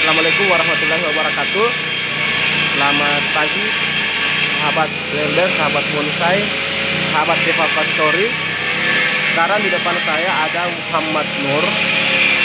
Assalamualaikum warahmatullahi wabarakatuh. Selamat pagi sahabat welder, sahabat bonsai, sahabat Deva Factory. Sekarang di depan saya ada Muhammad Nur,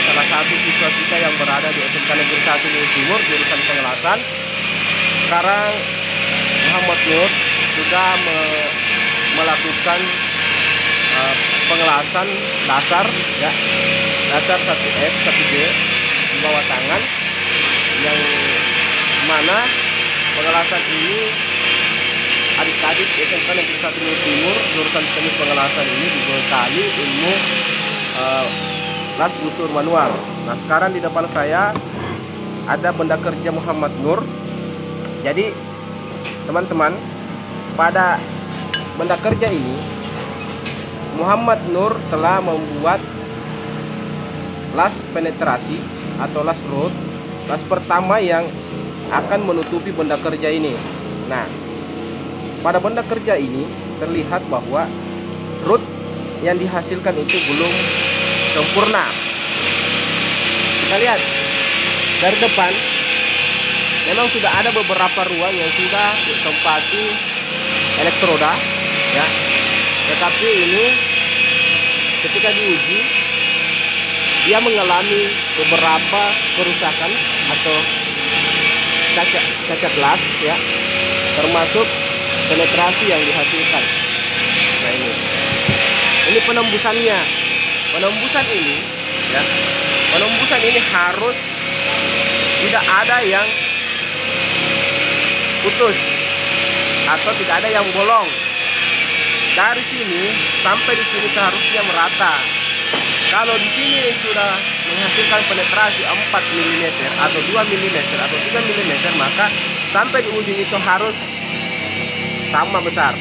salah satu siswa kita yang berada di SMK Negeri 1 Luhur Timur jurusan pengelasan. Sekarang Muhammad Nur sudah melakukan pengelasan dasar, ya, dasar 1F 1G di bawah tangan, yang mana pengelasan ini adik-adik SMK Negeri 1 Luhur Timur jurusan teknik pengelasan ini dibekali ilmu las busur manual. Nah, sekarang di depan saya ada benda kerja Muhammad Nur. Jadi teman-teman, pada benda kerja ini Muhammad Nur telah membuat las penetrasi atau las root, las pertama yang akan menutupi benda kerja ini. Nah, pada benda kerja ini terlihat bahwa root yang dihasilkan itu belum sempurna. Kita lihat dari depan, memang sudah ada beberapa ruang yang sudah ditempati elektroda, ya. Tetapi ini ketika diuji, dia mengalami beberapa kerusakan atau cacat las, ya, termasuk penetrasi yang dihasilkan. Nah, ini penembusannya. Penembusan ini, ya, penembusan ini harus tidak ada yang putus atau tidak ada yang bolong. Dari sini sampai di sini seharusnya merata. Kalau di sini sudah menghasilkan penetrasi 4 mm atau 2 mm atau 3 mm, maka sampai di ujung itu harus sama besar.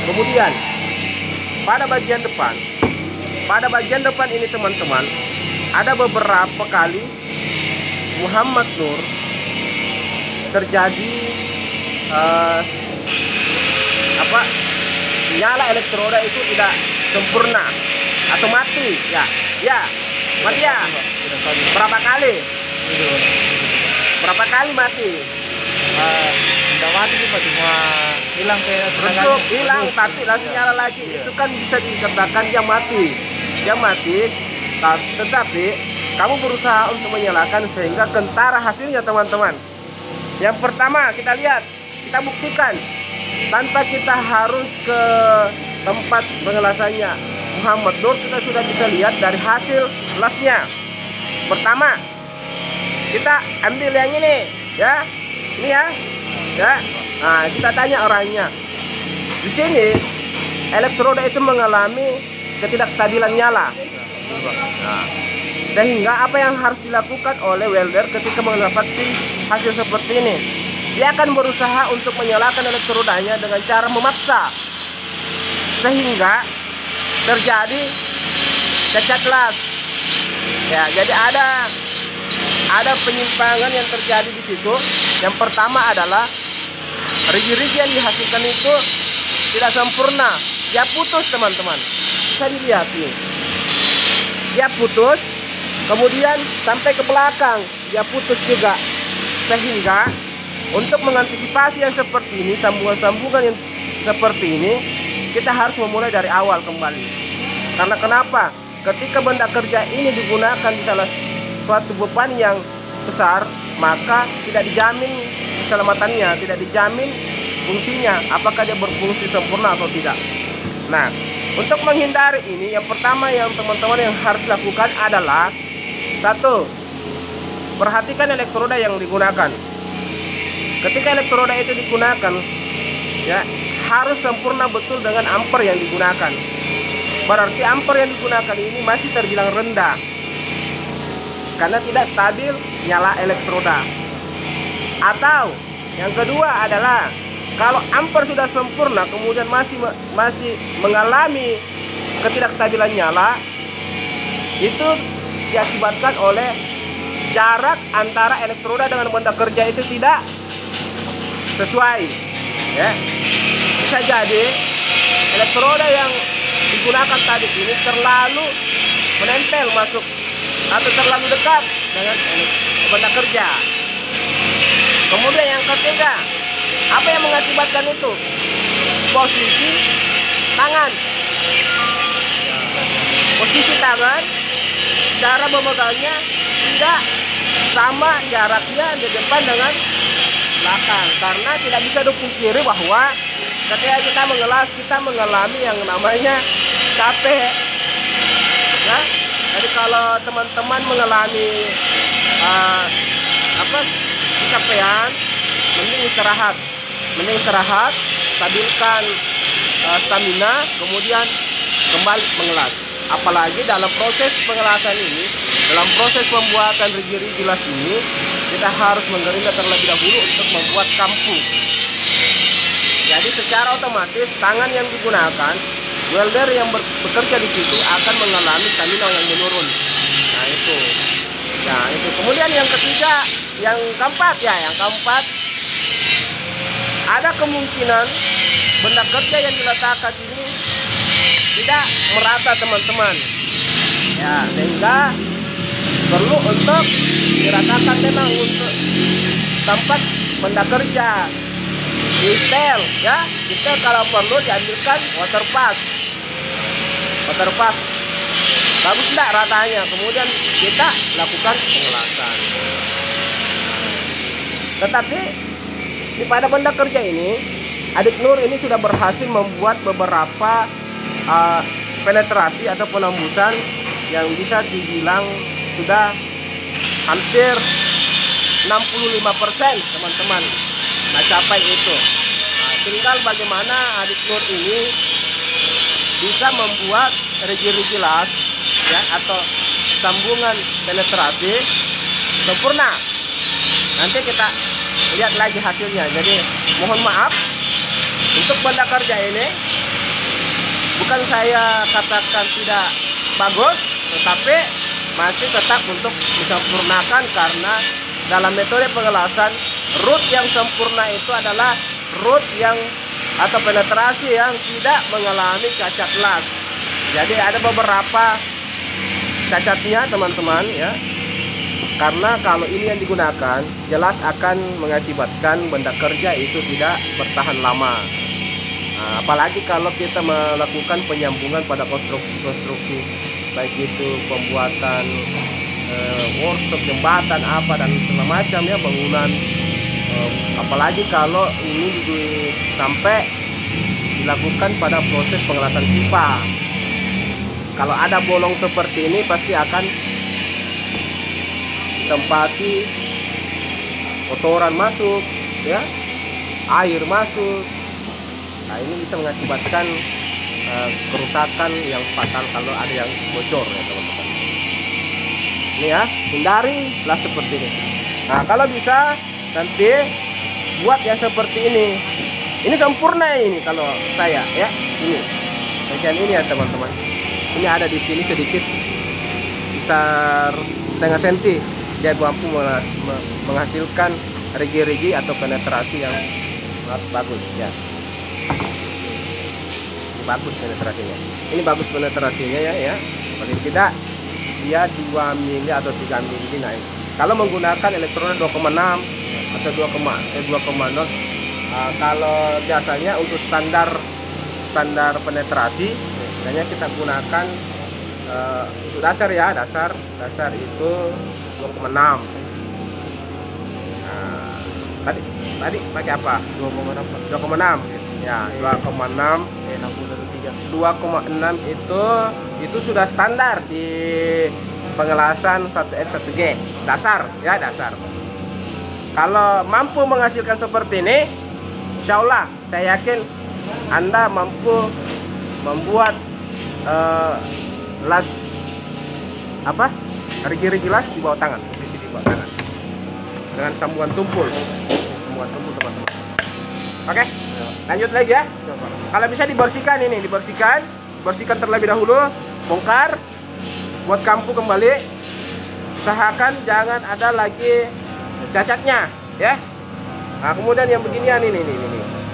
Kemudian pada bagian depan ini teman-teman, ada beberapa kali Muhammad Nur terjadi nyala elektroda itu tidak sempurna atau mati, ya mati, ya. Berapa kali mati? Tidak mati sih, cuma hilang hilang tapi langsung nyala lagi. Itu kan bisa dikatakan dia mati, tetapi kamu berusaha untuk menyalakan sehingga kentara hasilnya, teman-teman. Yang pertama kita lihat, kita buktikan tanpa kita harus ke tempat pengelasannya Muhammad Nur, kita sudah bisa lihat dari hasil lasnya. Pertama, kita ambil yang ini, ya, ini ya. Nah, kita tanya orangnya. Di sini elektroda itu mengalami ketidakstabilan nyala. Nah, sehingga apa yang harus dilakukan oleh welder ketika mendapati hasil seperti ini? Dia akan berusaha untuk menyalakan elektrodanya dengan cara memaksa, sehingga terjadi cacat las. Ya, jadi ada penyimpangan yang terjadi di situ. Yang pertama adalah rigi-rigi yang dihasilkan itu tidak sempurna. Dia putus, teman-teman. Bisa dilihat nih. Dia putus, kemudian sampai ke belakang dia putus juga. Sehingga untuk mengantisipasi yang seperti ini, sambungan-sambungan yang seperti ini, kita harus memulai dari awal kembali. Karena kenapa? Ketika benda kerja ini digunakan di salah suatu beban yang besar, maka tidak dijamin keselamatannya, tidak dijamin fungsinya, apakah dia berfungsi sempurna atau tidak. Nah, untuk menghindari ini, yang pertama yang teman-teman yang harus lakukan adalah, satu, perhatikan elektroda yang digunakan. Ketika elektroda itu digunakan, ya, harus sempurna betul dengan ampere yang digunakan. Berarti ampere yang digunakan ini masih terbilang rendah karena tidak stabil nyala elektroda. Atau yang kedua adalah, kalau ampere sudah sempurna kemudian masih mengalami ketidakstabilan nyala, itu diakibatkan oleh jarak antara elektroda dengan benda kerja itu tidak sesuai, ya. Bisa jadi elektroda yang digunakan tadi ini terlalu menempel masuk atau terlalu dekat dengan benda kerja. Kemudian yang ketiga, apa yang mengakibatkan itu? Posisi tangan. Posisi tangan, cara memegangnya tidak sama jaraknya di depan dengan belakang, karena tidak bisa dipungkiri bahwa ketika kita mengelas, kita mengalami yang namanya capek ya. Jadi kalau teman-teman mengalami kecapean, mending istirahat, stabilkan stamina, kemudian kembali mengelas. Apalagi dalam proses pengelasan ini, dalam proses pembuatan rigi-rigi las ini, kita harus menggerinda terlebih dahulu untuk membuat kampu. Jadi secara otomatis tangan yang digunakan, welder yang bekerja di situ akan mengalami stamina yang menurun. Nah itu. Kemudian yang ketiga, yang keempat, ada kemungkinan benda kerja yang diletakkan ini tidak merata teman-teman. Ya, sehingga perlu untuk diratakan memang untuk tempat benda kerja. Detail ya, detail kalau perlu diambilkan water pass. Bagus enggak ratanya, kemudian kita lakukan pengelasan. Tetapi di pada benda kerja ini, Adik Nur ini sudah berhasil membuat beberapa penetrasi atau penembusan yang bisa dibilang sudah hampir 65% teman-teman. Nah, capai itu. Nah, tinggal bagaimana Adik Nur ini bisa membuat rigi-rigi las ya, atau sambungan penetrasi sempurna. Nanti kita lihat lagi hasilnya. Jadi mohon maaf untuk benda kerja ini, bukan saya katakan tidak bagus, tetapi masih tetap untuk disempurnakan, karena dalam metode pengelasan root yang sempurna itu adalah root yang atau penetrasi yang tidak mengalami cacat las. Jadi ada beberapa cacatnya teman-teman ya, karena kalau ini yang digunakan jelas akan mengakibatkan benda kerja itu tidak bertahan lama. Nah, apalagi kalau kita melakukan penyambungan pada konstruksi baik itu pembuatan workshop, jembatan apa dan segala macam ya, bangunan, apalagi kalau ini sampai dilakukan pada proses pengelasan pipa. Kalau ada bolong seperti ini pasti akan ditempati kotoran masuk ya, air masuk. Nah, ini bisa mengakibatkan kerusakan yang fatal kalau ada yang bocor ya teman-teman. Ini ya, hindari lah seperti ini. Nah, kalau bisa nanti buat yang seperti ini. Ini sempurna ini kalau saya ya. Ini bagian ini ya teman-teman. Ini ada di sini sedikit besar setengah senti. Dia mampu menghasilkan rigi-rigi atau penetrasi yang sangat bagus ya. Ini bagus penetrasinya. Ini bagus penetrasinya ya. Paling tidak dia 2 mili atau 3 mili naik. Kalau menggunakan elektroda 2,6 atau 2,0, kalau biasanya untuk standar penetrasi biasanya kita gunakan untuk dasar ya, dasar itu 2,6. Nah, tadi pakai apa? 2,6 ya, 2,6 2,6 itu sudah standar di pengelasan 1F 1G dasar ya, dasar. Kalau mampu menghasilkan seperti ini, insya Allah saya yakin Anda mampu membuat las rigi-rigi las di bawah tangan, posisi di bawah tangan dengan sambungan tumpul teman-teman. Oke, lanjut lagi ya. Kalau bisa dibersihkan ini, bersihkan terlebih dahulu, bongkar, buat kampu kembali. Usahakan jangan ada lagi cacatnya ya. Nah, kemudian yang beginian ini,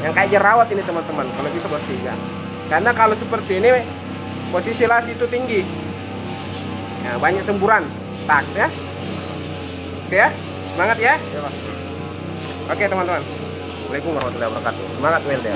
yang kayak jerawat ini teman-teman, kalau bisa bersihkan. Karena kalau seperti ini posisi las itu tinggi, ya, banyak semburan. Tak ya. Oke ya. Semangat ya. Ya, Pak. Oke teman-teman. Assalamualaikum warahmatullahi wabarakatuh. Semangat WLD.